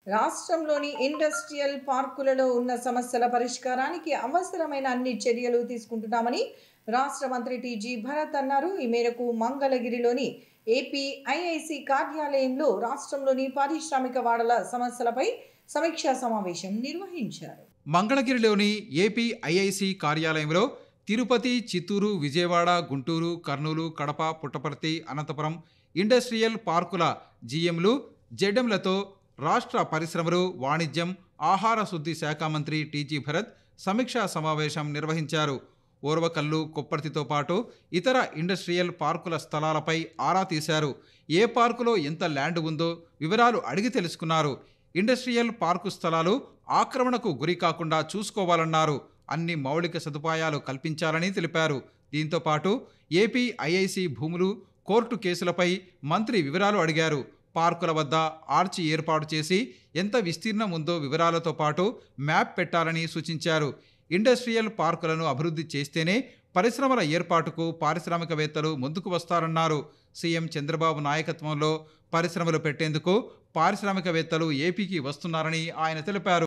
రాష్ట్రంలోని ఇండస్ట్రియల్ పార్కులలో ఉన్న సమస్యల పరిష్కారానికి అవసరమైన అన్ని చర్యలు తీసుకుంటున్నామని రాష్ట్ర మంత్రి టీజీ భరత్ అన్నారు. ఈ మేరకు మంగళగిరిలోని ఏపీ ఐఐసి కార్యాలయంలో రాష్ట్రంలోని పారిశ్రామిక వాడల సమస్యలపై సమీక్షా సమావేశం నిర్వహించారు. మంగళగిరిలోని ఏపీ ఐఐసి కార్యాలయంలో తిరుపతి, చిత్తూరు, విజయవాడ, గుంటూరు, కర్నూలు, కడప, పుట్టపర్తి, అనంతపురం ఇండస్ట్రియల్ పార్కుల జీఎంలు, జెడ్ఎంలతో రాష్ట్ర పరిశ్రమలు, వాణిజ్యం, ఆహార శుద్ధి శాఖ మంత్రి టీజీ భరత్ సమీక్షా సమావేశం నిర్వహించారు. ఓర్వకల్లు, కొప్పర్తితో పాటు ఇతర ఇండస్ట్రియల్ పార్కుల స్థలాలపై ఆరా తీశారు. ఏ పార్కులో ఎంత ల్యాండ్ ఉందో వివరాలు అడిగి తెలుసుకున్నారు. ఇండస్ట్రియల్ పార్కు స్థలాలు ఆక్రమణకు గురి కాకుండా చూసుకోవాలన్నారు. అన్ని మౌలిక సదుపాయాలు కల్పించాలని తెలిపారు. దీంతో పాటు ఏపీ ఐఐసి భూములు, కోర్టు కేసులపై మంత్రి వివరాలు అడిగారు. పార్కుల వద్ద ఆర్చి ఏర్పాటు చేసి ఎంత విస్తీర్ణం ఉందో వివరాలతో పాటు మ్యాప్ పెట్టాలని సూచించారు. ఇండస్ట్రియల్ పార్కులను అభివృద్ధి చేస్తేనే పరిశ్రమల ఏర్పాటుకు పారిశ్రామికవేత్తలు ముందుకు వస్తారన్నారు. సీఎం చంద్రబాబు నాయకత్వంలో పరిశ్రమలు పెట్టేందుకు పారిశ్రామికవేత్తలు ఏపీకి వస్తున్నారని ఆయన తెలిపారు.